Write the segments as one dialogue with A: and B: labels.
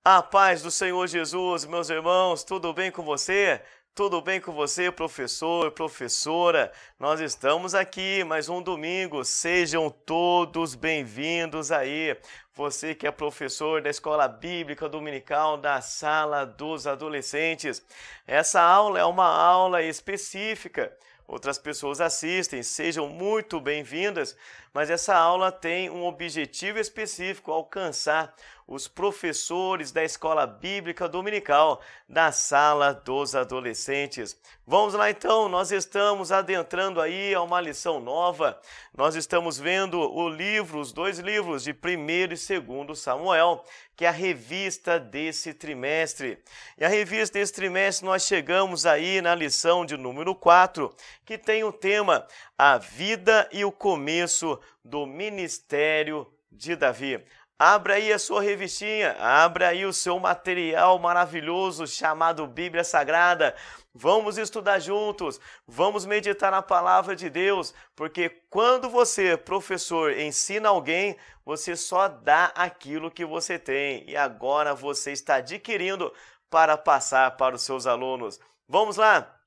A: A paz do Senhor Jesus, meus irmãos, tudo bem com você? Tudo bem com você, professor, professora? Nós estamos aqui mais um domingo, sejam todos bem-vindos aí. Você que é professor da Escola Bíblica Dominical da Sala dos Adolescentes. Essa aula é uma aula específica. Outras pessoas assistem, sejam muito bem-vindas, mas essa aula tem um objetivo específico, alcançar os professores da Escola Bíblica Dominical da Sala dos Adolescentes. Vamos lá então, nós estamos adentrando aí a uma lição nova. Nós estamos vendo os dois livros de 1º e 2º Samuel, que é a revista desse trimestre. E a revista desse trimestre nós chegamos aí na lição de número 4, que tem o tema A Vida e o Começo do Ministério de Davi. Abra aí a sua revistinha, abra aí o seu material maravilhoso chamado Bíblia Sagrada. Vamos estudar juntos, vamos meditar na palavra de Deus, porque quando você, professor, ensina alguém, você só dá aquilo que você tem e agora você está adquirindo para passar para os seus alunos. Vamos lá?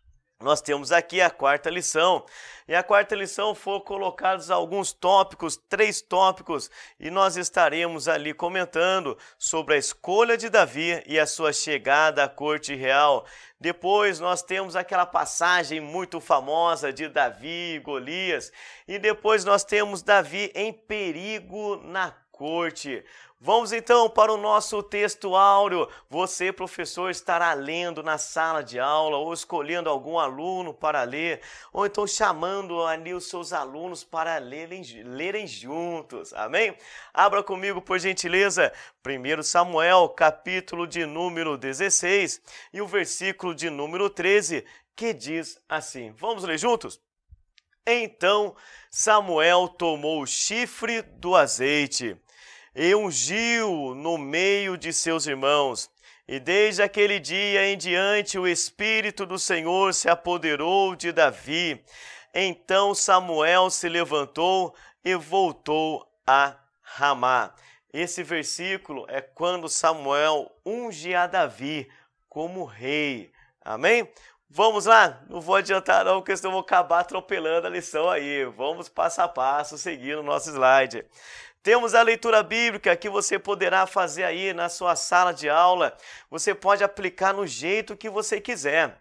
A: Nós temos aqui a 4ª lição, e a 4ª lição foram colocados alguns tópicos, 3 tópicos, e nós estaremos ali comentando sobre a escolha de Davi e a sua chegada à corte real. Depois nós temos aquela passagem muito famosa de Davi e Golias, e depois nós temos Davi em perigo na corte. Vamos então para o nosso texto áureo. Você, professor, estará lendo na sala de aula ou escolhendo algum aluno para ler, ou então chamando ali os seus alunos para lerem juntos. Amém? Abra comigo, por gentileza, 1 Samuel, capítulo de número 16 e o versículo de número 13, que diz assim. Vamos ler juntos? Então Samuel tomou o chifre do azeite e ungiu no meio de seus irmãos. E desde aquele dia em diante o Espírito do Senhor se apoderou de Davi. Então Samuel se levantou e voltou a Ramá. Esse versículo é quando Samuel unge a Davi como rei. Amém? Vamos lá? Não vou adiantar não, porque senão eu vou acabar atropelando a lição aí. Vamos passo a passo, seguindo o nosso slide. Temos a leitura bíblica que você poderá fazer aí na sua sala de aula. Você pode aplicar no jeito que você quiser.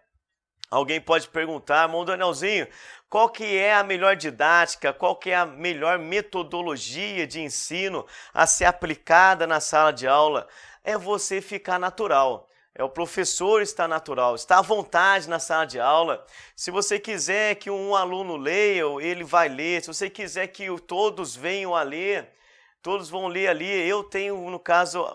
A: Alguém pode perguntar, irmão Danielzinho, qual que é a melhor didática, qual que é a melhor metodologia de ensino a ser aplicada na sala de aula? É você ficar natural. É o professor estar natural, está à vontade na sala de aula. Se você quiser que um aluno leia, ele vai ler. Se você quiser que todos venham a ler, todos vão ler ali. Eu tenho, no caso,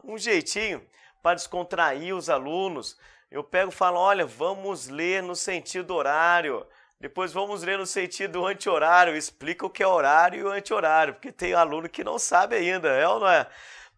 A: um jeitinho para descontrair os alunos. Eu pego e falo, olha, vamos ler no sentido horário. Depois vamos ler no sentido anti-horário. Explica o que é horário e o anti-horário, porque tem aluno que não sabe ainda, é ou não é?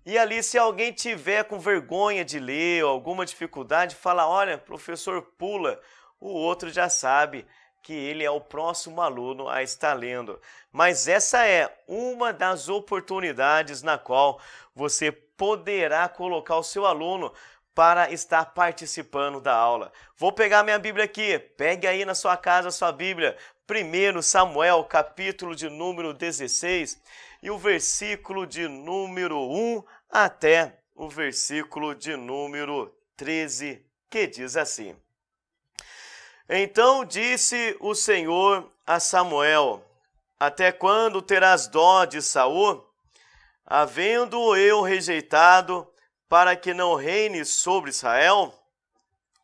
A: E ali, se alguém tiver com vergonha de ler ou alguma dificuldade, fala, olha, professor, pula. O outro já sabe que ele é o próximo aluno a estar lendo. Mas essa é uma das oportunidades na qual você poderá colocar o seu aluno para estar participando da aula. Vou pegar minha Bíblia aqui. Pegue aí na sua casa a sua Bíblia. 1 Samuel, capítulo de número 16 e o versículo de número 1 até o versículo de número 13, que diz assim. Então disse o Senhor a Samuel, até quando terás dó de Saul, havendo eu rejeitado, para que não reine sobre Israel?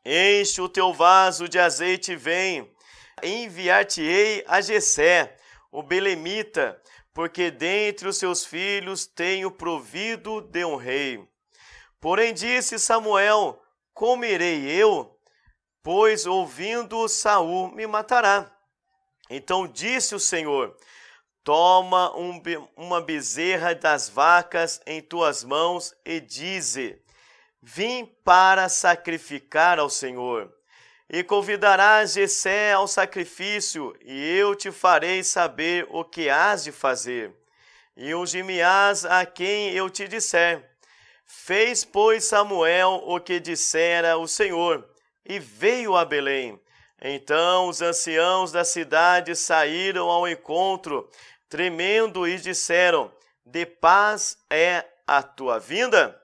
A: Enche o teu vaso de azeite e vem, enviar-te-ei a Jessé, o belemita, porque dentre os seus filhos tenho provido de um rei. Porém disse Samuel, como irei eu? Pois ouvindo Saul me matará. Então disse o Senhor, toma uma bezerra das vacas em tuas mãos e dize, vim para sacrificar ao Senhor. E convidarás Jessé ao sacrifício, e eu te farei saber o que hás de fazer. E ungir-me-ás a quem eu te disser. Fez, pois, Samuel o que dissera o Senhor, e veio a Belém. Então os anciãos da cidade saíram ao encontro, tremendo, e disseram: de paz é a tua vinda?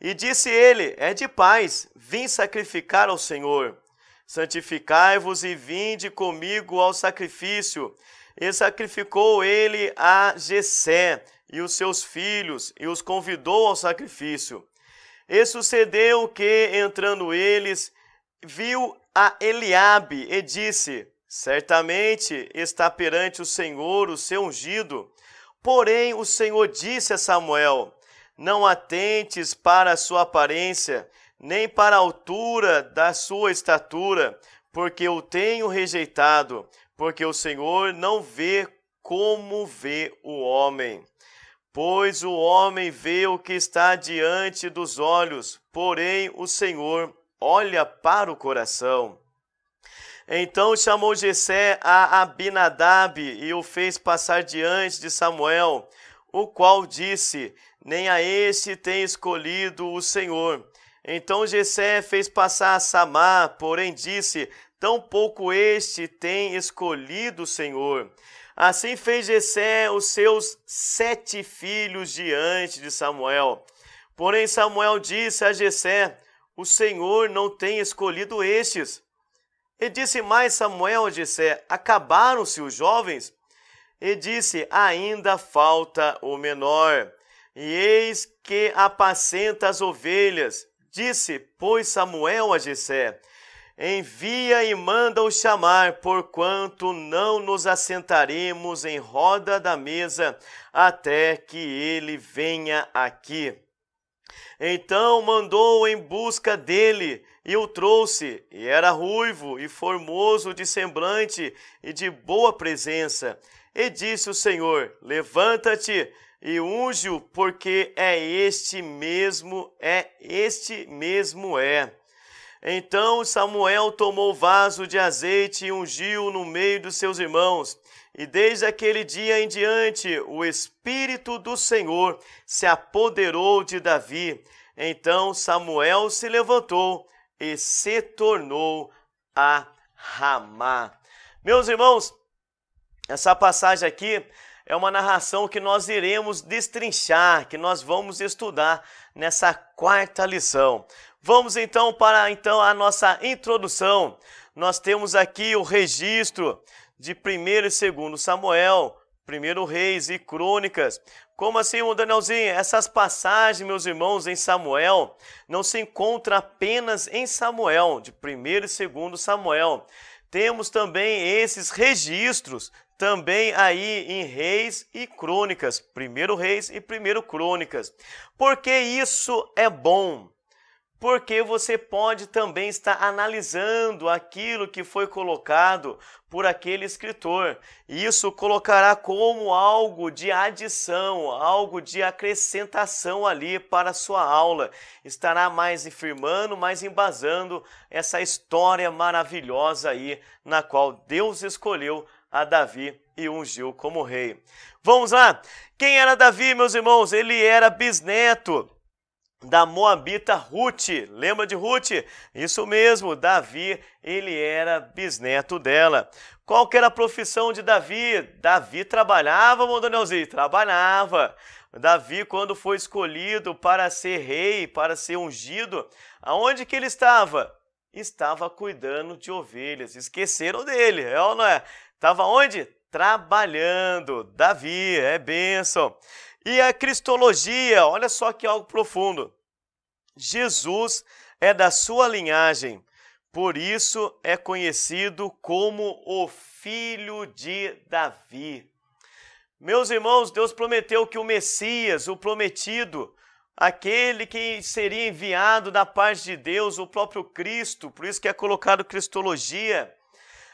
A: E disse ele: é de paz, vim sacrificar ao Senhor. Santificai-vos e vinde comigo ao sacrifício. E sacrificou ele a Jessé e os seus filhos, e os convidou ao sacrifício. E sucedeu que, entrando eles, viu a Eliabe e disse: certamente está perante o Senhor o seu ungido. Porém o Senhor disse a Samuel: não atentes para a sua aparência, nem para a altura da sua estatura, porque o tenho rejeitado, porque o Senhor não vê como vê o homem. Pois o homem vê o que está diante dos olhos, porém o Senhor olha para o coração. Então chamou Jessé a Abinadab e o fez passar diante de Samuel, o qual disse: nem a este tem escolhido o Senhor. Então Jessé fez passar a Samá, porém disse: tampouco este tem escolhido o Senhor. Assim fez Jessé os seus 7 filhos diante de Samuel. Porém Samuel disse a Jessé: o Senhor não tem escolhido estes. E disse mais Samuel a Jessé: acabaram-se os jovens? E disse: ainda falta o menor. E eis que apacenta as ovelhas. Disse, pois, Samuel a Jessé: envia e manda-o chamar, porquanto não nos assentaremos em roda da mesa até que ele venha aqui. Então mandou em busca dele e o trouxe, e era ruivo e formoso de semblante e de boa presença. E disse o Senhor: levanta-te e unge-o, porque este mesmo é. Então Samuel tomou o vaso de azeite e ungiu no meio dos seus irmãos. E desde aquele dia em diante, o Espírito do Senhor se apoderou de Davi. Então Samuel se levantou e se tornou a Ramá. Meus irmãos, essa passagem aqui é uma narração que nós iremos destrinchar, que nós vamos estudar nessa 4ª lição. Vamos então para a nossa introdução. Nós temos aqui o registro de 1º e 2º Samuel, 1º Reis e Crônicas. Como assim, Danielzinho? Essas passagens, meus irmãos, em Samuel, não se encontram apenas em Samuel, de 1º e 2º Samuel. Temos também esses registros também aí em Reis e Crônicas, 1º Reis e 1º Crônicas. Por que isso é bom? Porque você pode também estar analisando aquilo que foi colocado por aquele escritor. Isso colocará como algo de adição, algo de acrescentação ali para a sua aula. Estará mais afirmando, mais embasando essa história maravilhosa aí, na qual Deus escolheu a Davi e ungiu como rei. Vamos lá! Quem era Davi, meus irmãos? Ele era bisneto da Moabita Ruth. Lembra de Ruth? Isso mesmo, Davi, ele era bisneto dela. Qual que era a profissão de Davi? Davi trabalhava, Danielzinho? Trabalhava. Davi, quando foi escolhido para ser rei, para ser ungido, aonde que ele estava? Estava cuidando de ovelhas. Esqueceram dele, é ou não é? Estava onde? Trabalhando. Davi, é bênção. E a cristologia, olha só que algo profundo. Jesus é da sua linhagem, por isso é conhecido como o Filho de Davi. Meus irmãos, Deus prometeu que o Messias, o prometido, aquele que seria enviado da parte de Deus, o próprio Cristo, por isso que é colocado cristologia,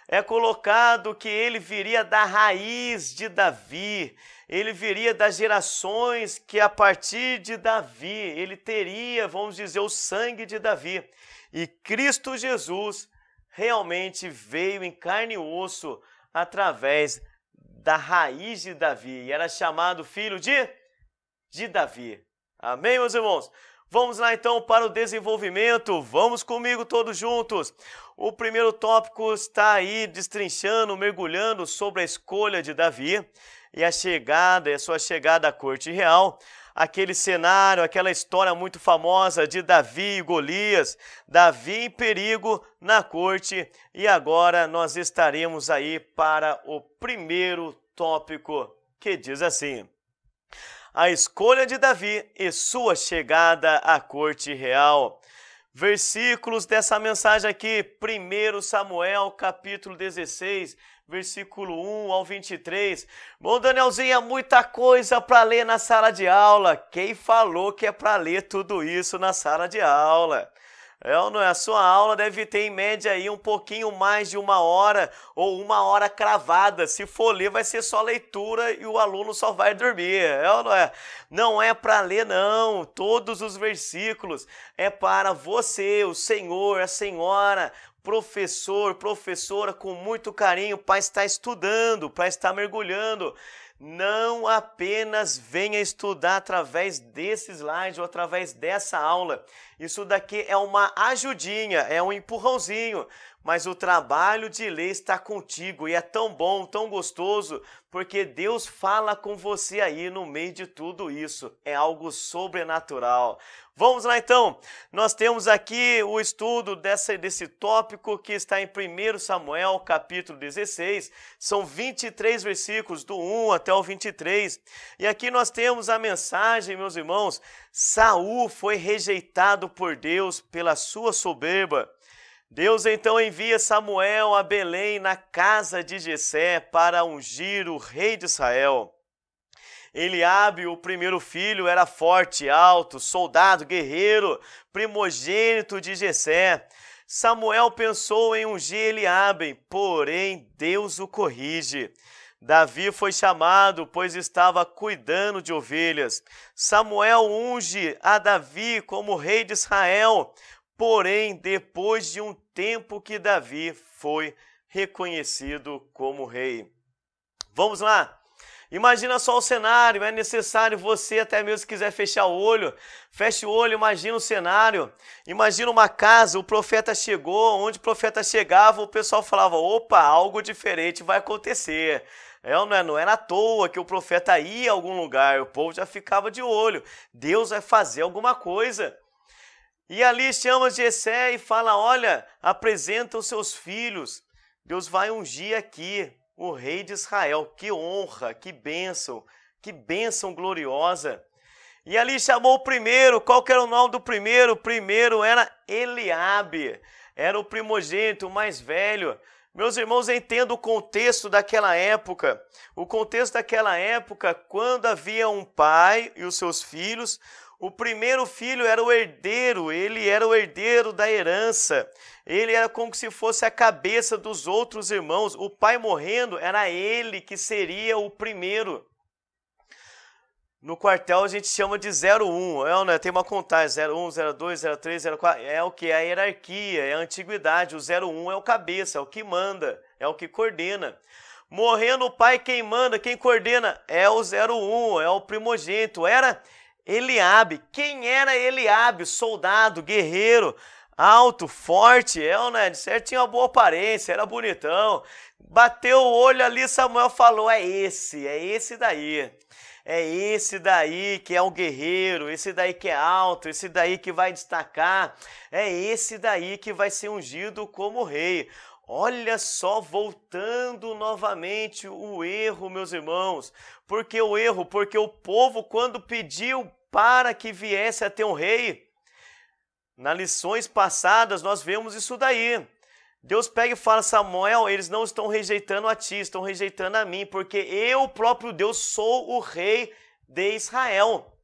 A: é colocado que ele viria da raiz de Davi, ele viria das gerações que a partir de Davi, ele teria, vamos dizer, o sangue de Davi. E Cristo Jesus realmente veio em carne e osso através da raiz de Davi, e era chamado filho de Davi. Amém, meus irmãos? Vamos lá então para o desenvolvimento. Vamos comigo todos juntos. O primeiro tópico está aí destrinchando, mergulhando sobre a escolha de Davi e a sua chegada à corte real. Aquele cenário, aquela história muito famosa de Davi e Golias, Davi em perigo na corte, e agora nós estaremos aí para o primeiro tópico, que diz assim: a escolha de Davi e sua chegada à corte real. Versículos dessa mensagem aqui, 1 Samuel, capítulo 16, versículo 1 ao 23. Bom, Danielzinho, é muita coisa para ler na sala de aula. Quem falou que é para ler tudo isso na sala de aula? Não é? A sua aula deve ter em média aí um pouquinho mais de 1 hora ou 1 hora cravada. Se for ler, vai ser só leitura e o aluno só vai dormir. Não é? Não é para ler, não. Todos os versículos é para você, o senhor, a senhora, professor, professora, com muito carinho, para estar estudando, para estar mergulhando. Não apenas venha estudar através desse slide ou através dessa aula. Isso daqui é uma ajudinha, é um empurrãozinho, mas o trabalho de ler está contigo e é tão bom, tão gostoso, porque Deus fala com você aí no meio de tudo isso. É algo sobrenatural. Vamos lá então, nós temos aqui o estudo desse tópico que está em 1 Samuel, capítulo 16, são 23 versículos, do 1 até o 23, e aqui nós temos a mensagem, meus irmãos: Saul foi rejeitado por Deus pela sua soberba. Deus então envia Samuel a Belém, na casa de Jessé, para ungir o rei de Israel. Eliabe, o primeiro filho, era forte, alto, soldado, guerreiro, primogênito de Jessé. Samuel pensou em ungir Eliabe, porém Deus o corrige. Davi foi chamado, pois estava cuidando de ovelhas. Samuel unge a Davi como rei de Israel, porém depois de um tempo que Davi foi reconhecido como rei. Vamos lá. Imagina só o cenário, é necessário você, até mesmo se quiser fechar o olho, feche o olho, imagina o cenário, imagina uma casa, o profeta chegou, onde o profeta chegava, o pessoal falava: opa, algo diferente vai acontecer. Não era à toa que o profeta ia a algum lugar, o povo já ficava de olho, Deus vai fazer alguma coisa. E ali chama Jessé e fala: olha, apresenta os seus filhos, Deus vai ungir aqui o rei de Israel. Que honra, que bênção gloriosa. E ali chamou o primeiro. Qual que era o nome do primeiro? O primeiro era Eliabe, era o primogênito, o mais velho. Meus irmãos, entenda o contexto daquela época. O contexto daquela época, quando havia um pai e os seus filhos, o primeiro filho era o herdeiro, ele era o herdeiro da herança. Ele era como se fosse a cabeça dos outros irmãos. O pai morrendo, era ele que seria o primeiro. No quartel a gente chama de 01, né? Tem uma contagem, 01, 02, 03, 04, é o que? É a hierarquia, é a antiguidade. O 01 é o cabeça, é o que manda, é o que coordena. Morrendo o pai, quem manda, quem coordena? É o 01, é o primogênito. Era Eliabe. Quem era Eliabe? Soldado, guerreiro, alto, forte, né? De certo tinha uma boa aparência, era bonitão. Bateu o olho ali, Samuel falou: é esse daí. É esse daí que é um guerreiro, esse daí que é alto, esse daí que vai destacar, é esse daí que vai ser ungido como rei. Olha só, voltando novamente o erro, meus irmãos. Por que o erro? Porque o povo, quando pediu para que viesse a ter um rei, nas lições passadas nós vemos isso daí. Deus pega e fala: Samuel, eles não estão rejeitando a ti, estão rejeitando a mim, porque eu, próprio Deus, sou o rei de Israel.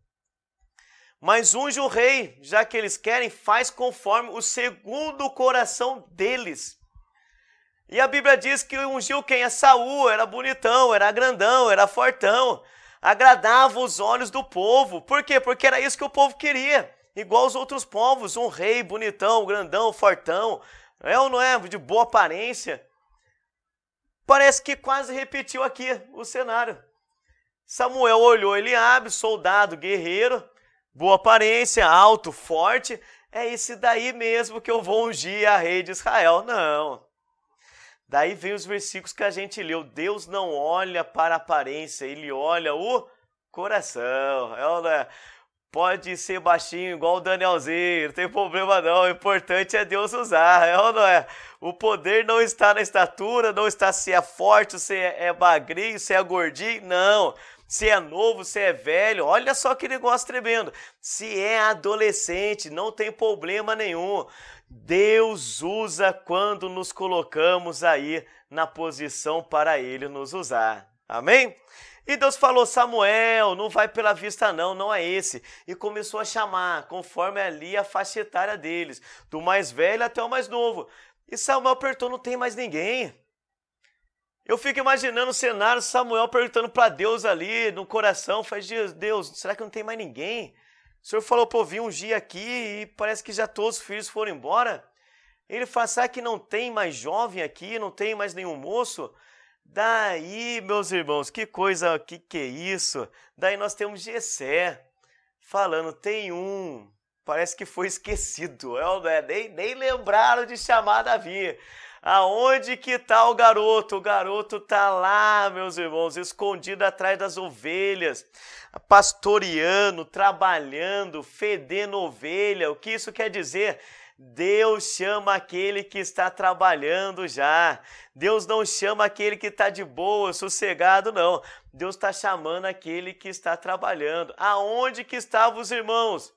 A: Mas unge o rei, já que eles querem, faz conforme o segundo coração deles. E a Bíblia diz que ungiu quem? A Saul, era bonitão, era grandão, era fortão, agradava os olhos do povo. Por quê? Porque era isso que o povo queria, igual os outros povos, um rei bonitão, grandão, fortão, ou não é? De boa aparência. Parece que quase repetiu aqui o cenário. Samuel olhou Eliabe, soldado, guerreiro, boa aparência, alto, forte, é esse daí mesmo que eu vou ungir a rei de Israel. Não. Daí vem os versículos que a gente leu. Deus não olha para a aparência, ele olha o coração. Pode ser baixinho igual o Danielzinho, não tem problema não, o importante é Deus usar, é ou não é? O poder não está na estatura, não está se é forte, se é magrinho, se é gordinho, não. Se é novo, se é velho, olha só que negócio tremendo. Se é adolescente, não tem problema nenhum. Deus usa quando nos colocamos aí na posição para Ele nos usar. Amém? E Deus falou, Samuel, não vai pela vista não, não é esse. E começou a chamar, conforme ali a faixa etária deles, do mais velho até o mais novo. E Samuel perguntou, não tem mais ninguém. Eu fico imaginando o cenário, Samuel perguntando para Deus ali no coração, faz Deus, será que não tem mais ninguém? O Senhor falou, pô, vim ungir aqui e parece que já todos os filhos foram embora. Ele fala, será que não tem mais jovem aqui, não tem mais nenhum moço? Daí, meus irmãos, que coisa, que é isso? Daí nós temos Jessé falando, tem um, parece que foi esquecido, nem lembraram de chamar Davi. Aonde que está o garoto? O garoto está lá, meus irmãos, escondido atrás das ovelhas, pastoreando, trabalhando, fedendo ovelha. O que isso quer dizer? Deus chama aquele que está trabalhando já. Deus não chama aquele que está de boa, sossegado, não. Deus está chamando aquele que está trabalhando. Aonde que estavam os irmãos?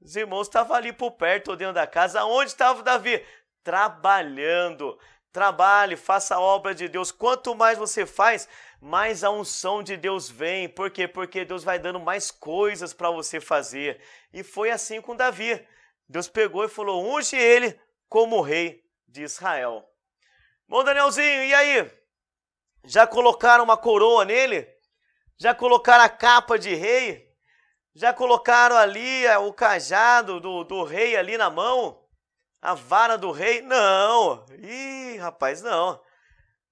A: Os irmãos estavam ali por perto, ou dentro da casa. Aonde estava Davi? Trabalhando. Trabalhe, faça a obra de Deus. Quanto mais você faz, mais a unção de Deus vem. Por quê? Porque Deus vai dando mais coisas para você fazer. E foi assim com Davi. Deus pegou e falou, unge ele como rei de Israel. Bom, Danielzinho, e aí? Já colocaram uma coroa nele? Já colocaram a capa de rei? Já colocaram ali o cajado do rei ali na mão? A vara do rei? Não. Ih, rapaz, não.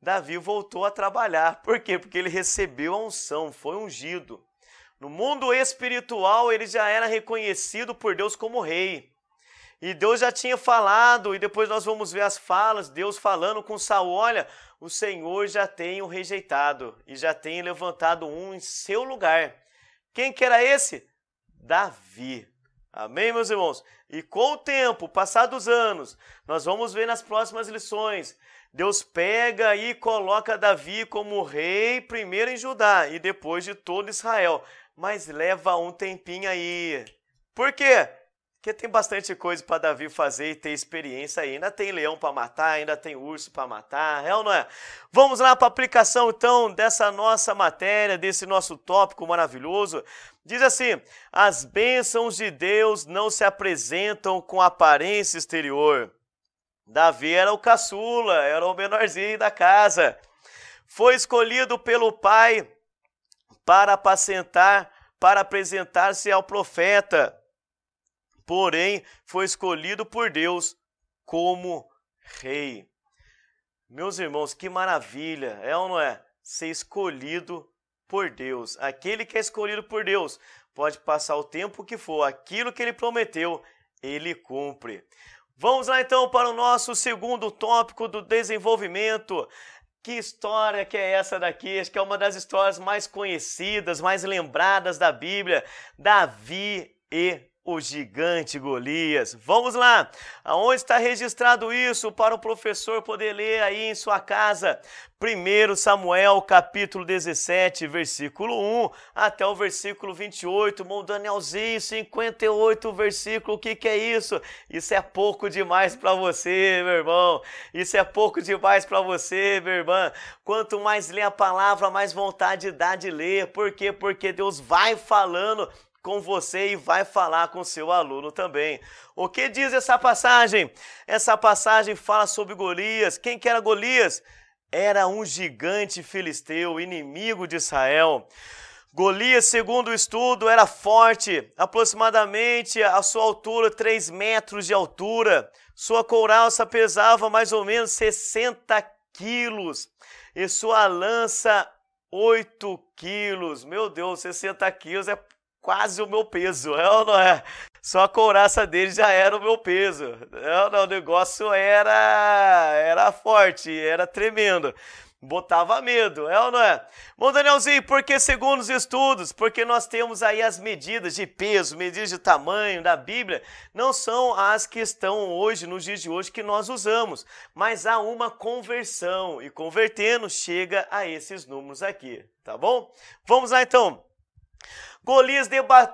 A: Davi voltou a trabalhar. Por quê? Porque ele recebeu a unção, foi ungido. No mundo espiritual, ele já era reconhecido por Deus como rei. E Deus já tinha falado, e depois nós vamos ver as falas, Deus falando com Saul, olha, o Senhor já tem o rejeitado, e já tem levantado um em seu lugar. Quem que era esse? Davi. Amém, meus irmãos? E com o tempo, passados anos, nós vamos ver nas próximas lições, Deus pega e coloca Davi como rei, primeiro em Judá, e depois de todo Israel. Mas leva um tempinho aí. Por quê? Porque tem bastante coisa para Davi fazer e ter experiência aí. Ainda tem leão para matar, ainda tem urso para matar, é ou não é? Vamos lá para a aplicação, então, dessa nossa matéria, desse nosso tópico maravilhoso. Diz assim, as bênçãos de Deus não se apresentam com aparência exterior. Davi era o caçula, era o menorzinho da casa. Foi escolhido pelo pai para apacentar, para apresentar-se ao profeta. Porém, foi escolhido por Deus como rei. Meus irmãos, que maravilha, é ou não é? Ser escolhido por Deus. Aquele que é escolhido por Deus pode passar o tempo que for, aquilo que ele prometeu, ele cumpre. Vamos lá então para o nosso segundo tópico do desenvolvimento. Que história que é essa daqui? Acho que é uma das histórias mais conhecidas, mais lembradas da Bíblia. Davi e o gigante Golias. Vamos lá, aonde está registrado isso para o professor poder ler aí em sua casa? 1 Samuel capítulo 17, versículo 1 até o versículo 28. Bom, Danielzinho, 58 versículo, o que é isso? Isso é pouco demais para você, meu irmão. Isso é pouco demais para você, minha irmã. Quanto mais lê a palavra, mais vontade dá de ler. Por quê? Porque Deus vai falando com você e vai falar com seu aluno também. O que diz essa passagem? Essa passagem fala sobre Golias. Quem que era Golias? Era um gigante filisteu, inimigo de Israel. Golias, segundo o estudo, era forte, aproximadamente a sua altura 3 metros de altura. Sua couraça pesava mais ou menos 60 quilos e sua lança 8 quilos. Meu Deus, 60 quilos é quase o meu peso, é ou não é? Só a couraça dele já era o meu peso. É ou não? O negócio era forte, era tremendo. Botava medo, é ou não é? Bom, Danielzinho, porque segundo os estudos, porque nós temos aí as medidas de peso, medidas de tamanho da Bíblia, não são as que estão hoje, nos dias de hoje, que nós usamos, mas há uma conversão, e convertendo chega a esses números aqui, tá bom? Vamos lá então. Golias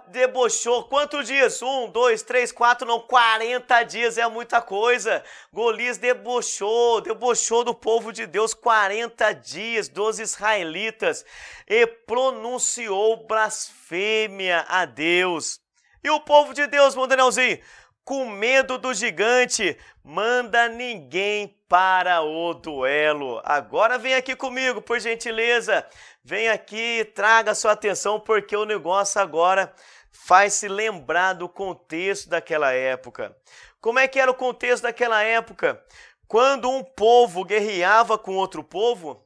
A: debochou. Quantos dias? 1, 2, 3, 4, não, 40 dias é muita coisa. Golias debochou do povo de Deus 40 dias dos israelitas e pronunciou blasfêmia a Deus. E o povo de Deus, meu Danielzinho, com medo do gigante, manda ninguém para o duelo. Agora vem aqui comigo, por gentileza. Vem aqui, traga sua atenção, porque o negócio agora faz se lembrar do contexto daquela época. Como é que era o contexto daquela época? Quando um povo guerreava com outro povo,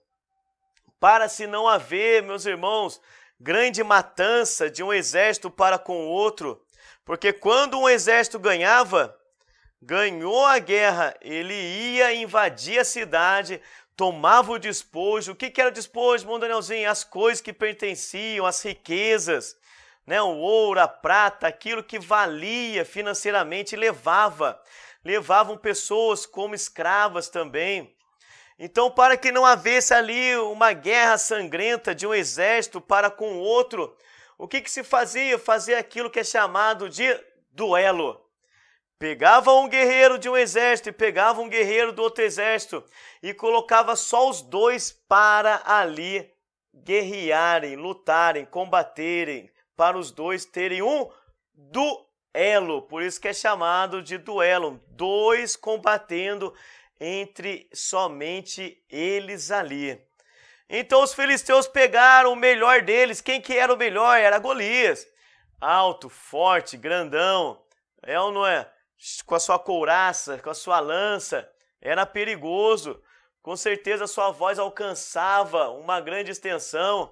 A: para se não haver, meus irmãos, grande matança de um exército para com o outro, porque quando um exército ganhou a guerra, ele ia invadir a cidade, tomava o despojo. O que era o despojo, irmão Danielzinho? As coisas que pertenciam, as riquezas, né? O ouro, a prata, aquilo que valia financeiramente, levavam pessoas como escravas também. Então, para que não havesse ali uma guerra sangrenta de um exército para com o outro, o que se fazia? Fazia aquilo que é chamado de duelo. Pegava um guerreiro de um exército e pegava um guerreiro do outro exército e colocava só os dois para ali guerrearem, lutarem, combaterem, para os dois terem um duelo. Por isso que é chamado de duelo. Dois combatendo entre somente eles ali. Então os filisteus pegaram o melhor deles. Quem que era o melhor? Era Golias. Alto, forte, grandão. É ou não é? Com a sua couraça, com a sua lança, era perigoso. Com certeza sua voz alcançava uma grande extensão.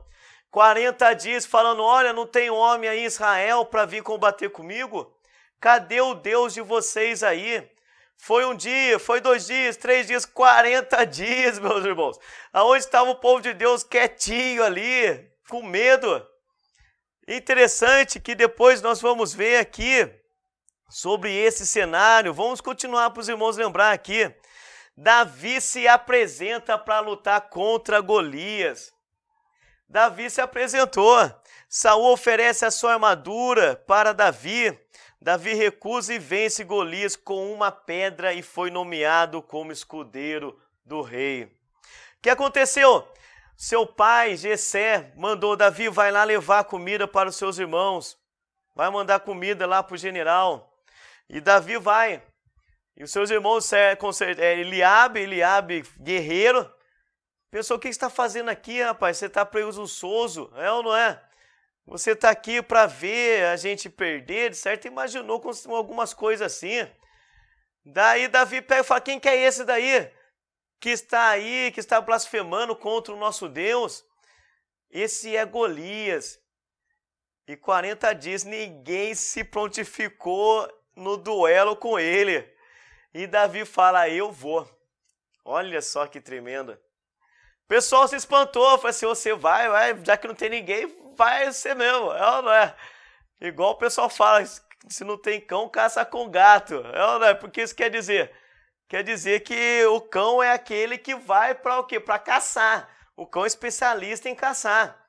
A: 40 dias falando, olha, não tem homem aí em Israel para vir combater comigo? Cadê o Deus de vocês aí? Foi um dia, foi 2 dias, 3 dias, 40 dias, meus irmãos. Aonde estava o povo de Deus quietinho ali, com medo? Interessante que depois nós vamos ver aqui sobre esse cenário. Vamos continuar para os irmãos lembrar aqui. Davi se apresenta para lutar contra Golias. Davi se apresentou. Saul oferece a sua armadura para Davi. Davi recusa e vence Golias com uma pedra e foi nomeado como escudeiro do rei. O que aconteceu? Seu pai, Jessé, mandou Davi, vai lá levar comida para os seus irmãos. Vai mandar comida lá para o general. E Davi vai. E os seus irmãos, Eliabe, guerreiro, pensou, o que você está fazendo aqui, rapaz? Você está presunçoso, é ou não é? Você está aqui para ver a gente perder, de certo? Imaginou com algumas coisas assim. Daí Davi pega e fala, quem que é esse daí? Que está aí, que está blasfemando contra o nosso Deus? Esse é Golias. E 40 dias ninguém se prontificou no duelo com ele. E Davi fala, eu vou. Olha só que tremendo. O pessoal se espantou, falou assim, você vai, já que não tem ninguém, vai você mesmo, é ou não é? Igual o pessoal fala, se não tem cão, caça com gato, é ou não é? Porque isso quer dizer? Quer dizer que o cão é aquele que vai para o quê? Para caçar. O cão é especialista em caçar.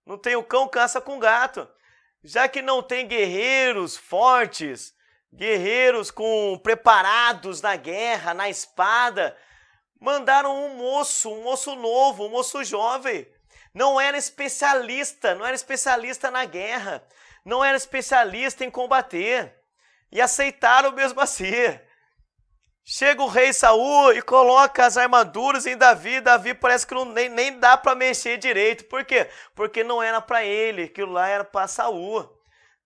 A: Não tem o cão, caça com gato. Já que não tem guerreiros fortes, guerreiros preparados na guerra, na espada, mandaram um moço novo, um moço jovem. Não era especialista na guerra, não era especialista em combater. E aceitaram mesmo assim. Chega o rei Saul e coloca as armaduras em Davi. Davi parece que nem dá para mexer direito. Por quê? Porque não era para ele, aquilo lá era para Saul.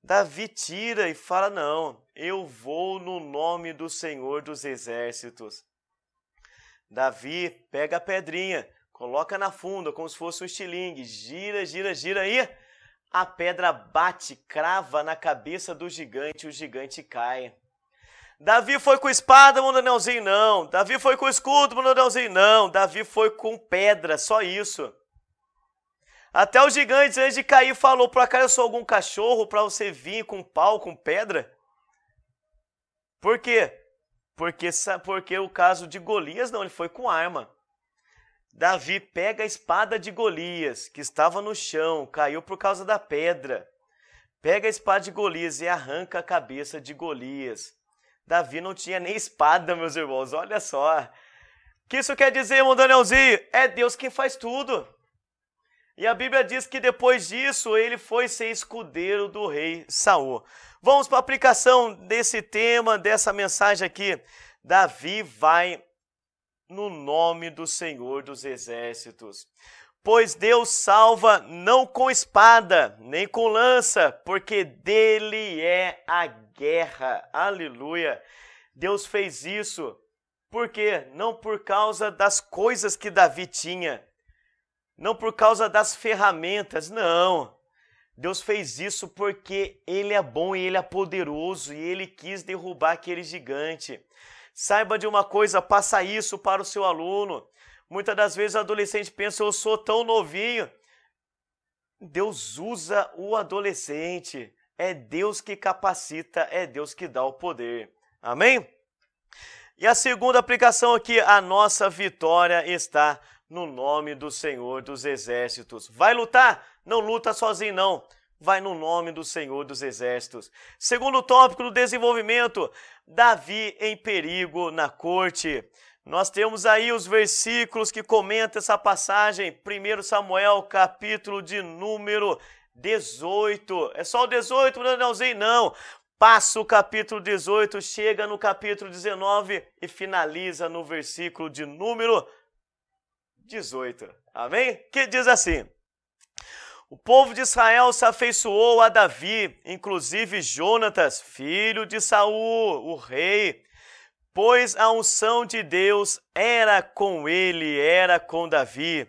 A: Davi tira e fala, não, eu vou no nome do Senhor dos Exércitos. Davi pega a pedrinha, coloca na funda como se fosse um estilingue, gira aí, a pedra bate, crava na cabeça do gigante, o gigante cai. Davi foi com espada, mandou anelzinho, não. Davi foi com escudo, mandou anelzinho, não. Davi foi com pedra, só isso. Até o gigante, antes de cair, falou, por acaso eu sou algum cachorro para você vir com pau, com pedra? Por quê? Porque o caso de Golias, não, ele foi com arma. Davi pega a espada de Golias, que estava no chão, caiu por causa da pedra. Pega a espada de Golias e arranca a cabeça de Golias. Davi não tinha nem espada, meus irmãos, olha só. O que isso quer dizer, irmão Danielzinho? É Deus quem faz tudo. E a Bíblia diz que depois disso ele foi ser escudeiro do rei Saul. Vamos para a aplicação desse tema, dessa mensagem aqui. Davi vai no nome do Senhor dos Exércitos. Pois Deus salva não com espada, nem com lança, porque dele é a guerra. Aleluia! Deus fez isso. Por quê? Não por causa das coisas que Davi tinha. Não por causa das ferramentas, não. Deus fez isso porque Ele é bom e Ele é poderoso e Ele quis derrubar aquele gigante. Saiba de uma coisa, passa isso para o seu aluno. Muitas das vezes o adolescente pensa, eu sou tão novinho. Deus usa o adolescente. É Deus que capacita, é Deus que dá o poder. Amém? E a segunda aplicação aqui, a nossa vitória está no nome do Senhor dos Exércitos. Vai lutar? Não luta sozinho, não. Vai no nome do Senhor dos Exércitos. Segundo tópico do desenvolvimento, Davi em perigo na corte. Nós temos aí os versículos que comentam essa passagem. 1 Samuel, capítulo de número 18. É só o 18, Danielzinho? Não. Passa o capítulo 18, chega no capítulo 19 e finaliza no versículo de número 18. Amém? Que diz assim: o povo de Israel se afeiçoou a Davi, inclusive Jonatas, filho de Saul, o rei, pois a unção de Deus era com ele, era com Davi.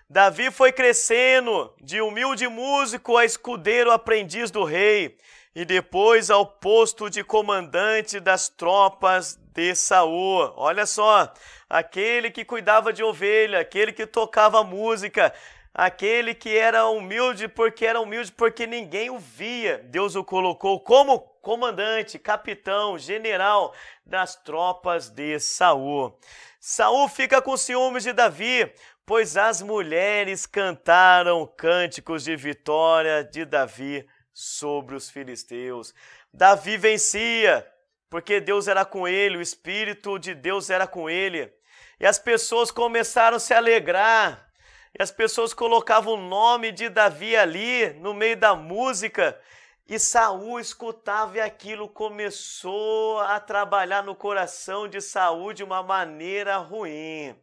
A: Davi foi crescendo de humilde músico a escudeiro aprendiz do rei, e depois ao posto de comandante das tropas de Saul. Olha só, aquele que cuidava de ovelha, aquele que tocava música, aquele que era humilde porque ninguém o via. Deus o colocou como comandante, capitão, general das tropas de Saul. Saul fica com ciúmes de Davi, pois as mulheres cantaram cânticos de vitória de Davi sobre os filisteus. Davi vencia, porque Deus era com ele, o Espírito de Deus era com ele. E as pessoas começaram a se alegrar, e as pessoas colocavam o nome de Davi ali, no meio da música, e Saul escutava e aquilo começou a trabalhar no coração de Saul de uma maneira ruim.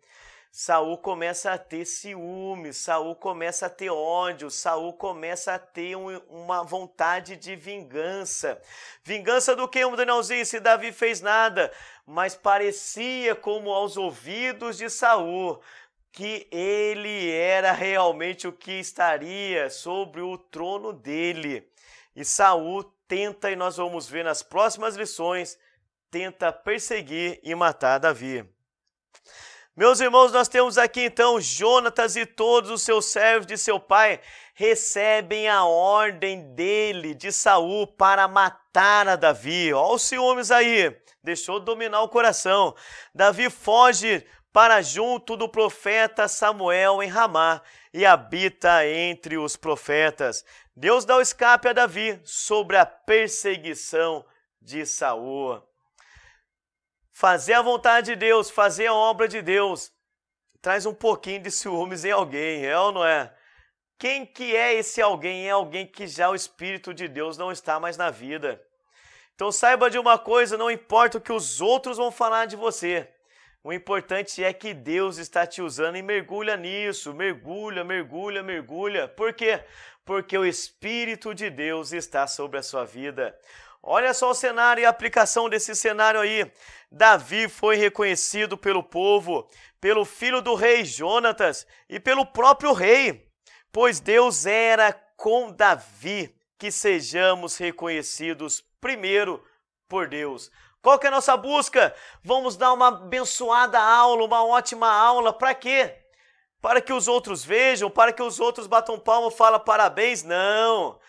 A: Saul começa a ter ciúme, Saul começa a ter ódio, Saul começa a ter uma vontade de vingança. Vingança do que, Danielzinho? Se Davi fez nada, mas parecia como aos ouvidos de Saul que ele era realmente o que estaria sobre o trono dele. E Saul tenta, e nós vamos ver nas próximas lições, tenta perseguir e matar Davi. Meus irmãos, nós temos aqui então Jonatas e todos os seus servos de seu pai recebem a ordem dele, de Saul, para matar a Davi. Olha os ciúmes aí, deixou dominar o coração. Davi foge para junto do profeta Samuel em Ramá e habita entre os profetas. Deus dá o escape a Davi sobre a perseguição de Saul. Fazer a vontade de Deus, fazer a obra de Deus, traz um pouquinho de ciúmes em alguém, é ou não é? Quem que é esse alguém? É alguém que já o Espírito de Deus não está mais na vida. Então saiba de uma coisa, não importa o que os outros vão falar de você. O importante é que Deus está te usando e mergulha nisso, mergulha, mergulha, mergulha. Por quê? Porque o Espírito de Deus está sobre a sua vida. Olha só o cenário e a aplicação desse cenário aí. Davi foi reconhecido pelo povo, pelo filho do rei Jonatas e pelo próprio rei, pois Deus era com Davi que sejamos reconhecidos primeiro por Deus. Qual que é a nossa busca? Vamos dar uma abençoada aula, uma ótima aula. Para quê? Para que os outros vejam, para que os outros batam palma e falem parabéns? Não.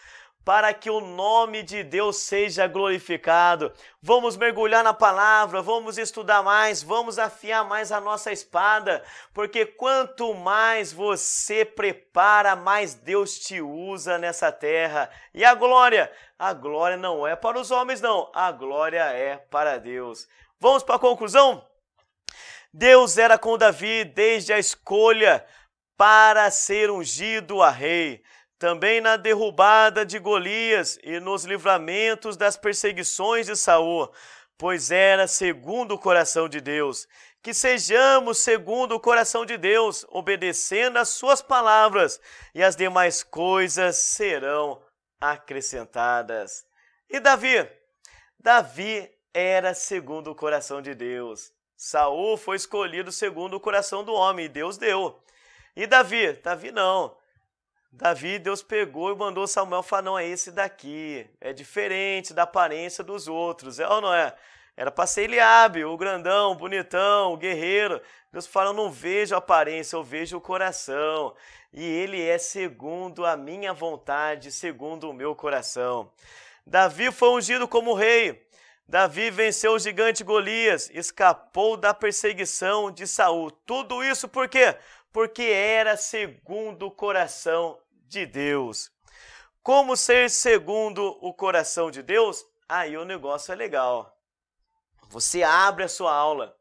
A: Para que o nome de Deus seja glorificado. Vamos mergulhar na palavra, vamos estudar mais, vamos afiar mais a nossa espada, porque quanto mais você prepara, mais Deus te usa nessa terra. E a glória não é para os homens não, a glória é para Deus. Vamos para a conclusão? Deus era com Davi desde a escolha para ser ungido a rei. Também na derrubada de Golias e nos livramentos das perseguições de Saul, pois era segundo o coração de Deus. Que sejamos segundo o coração de Deus, obedecendo às suas palavras, e as demais coisas serão acrescentadas. E Davi? Davi era segundo o coração de Deus. Saul foi escolhido segundo o coração do homem, e Deus deu. E Davi? Davi não. Davi, Deus pegou e mandou Samuel falar, não, é esse daqui, é diferente da aparência dos outros, é ou não é? Era para ser Eliabe, o grandão, o bonitão, o guerreiro. Deus fala, eu não vejo a aparência, eu vejo o coração. E ele é segundo a minha vontade, segundo o meu coração. Davi foi ungido como rei. Davi venceu o gigante Golias, escapou da perseguição de Saul. Tudo isso por quê? Porque era segundo o coração de Deus. Como ser segundo o coração de Deus? Aí o negócio é legal. Você abre a sua aula,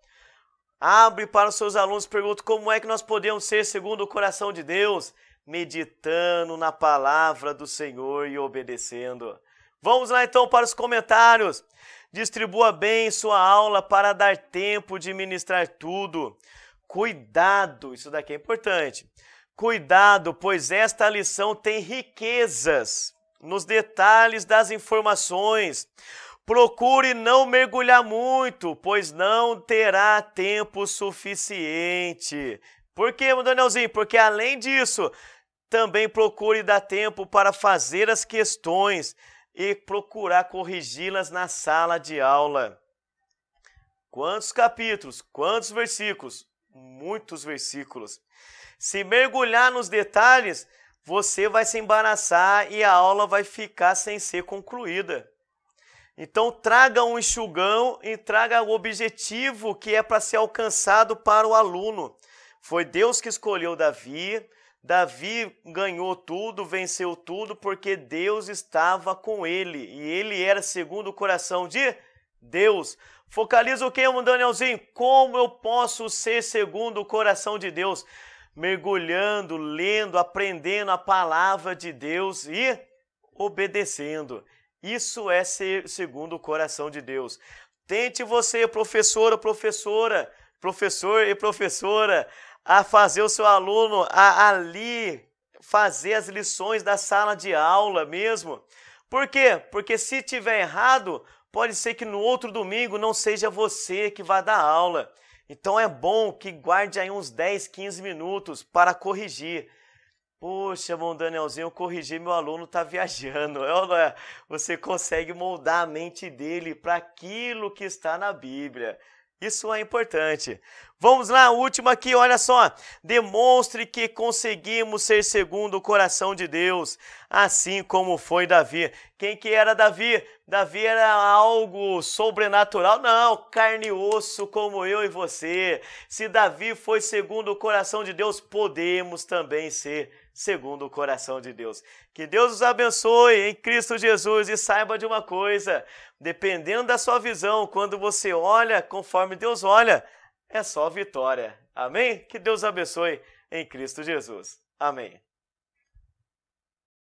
A: abre para os seus alunos, pergunta como é que nós podemos ser segundo o coração de Deus? Meditando na palavra do Senhor e obedecendo. Vamos lá então para os comentários. Distribua bem sua aula para dar tempo de ministrar tudo. Cuidado, isso daqui é importante. Cuidado, pois esta lição tem riquezas nos detalhes das informações. Procure não mergulhar muito, pois não terá tempo suficiente. Por quê, Danielzinho? Porque além disso, também procure dar tempo para fazer as questões e procurar corrigi-las na sala de aula. Quantos capítulos? Quantos versículos? Muitos versículos. Se mergulhar nos detalhes, você vai se embaraçar e a aula vai ficar sem ser concluída. Então traga um enxugão e traga o objetivo que é para ser alcançado para o aluno. Foi Deus que escolheu Davi. Davi ganhou tudo, venceu tudo, porque Deus estava com ele. E ele era segundo o coração de Deus. Focaliza o que, Danielzinho? Como eu posso ser segundo o coração de Deus? Mergulhando, lendo, aprendendo a palavra de Deus e obedecendo. Isso é ser segundo o coração de Deus. Tente você, professor e professora, a fazer o seu aluno ali fazer as lições da sala de aula mesmo. Por quê? Porque se tiver errado, pode ser que no outro domingo não seja você que vai dar aula. Então é bom que guarde aí uns 10, 15 minutos para corrigir. Poxa, Danielzinho, eu corrigi, meu aluno está viajando. Você consegue moldar a mente dele para aquilo que está na Bíblia. Isso é importante. Vamos lá, a última aqui, olha só. Demonstre que conseguimos ser segundo o coração de Deus, assim como foi Davi. Quem que era Davi? Davi era algo sobrenatural? Não, carne e osso como eu e você. Se Davi foi segundo o coração de Deus, podemos também ser segundo o coração de Deus. Que Deus os abençoe em Cristo Jesus e saiba de uma coisa, dependendo da sua visão, quando você olha conforme Deus olha, é só vitória. Amém? Que Deus abençoe em Cristo Jesus. Amém.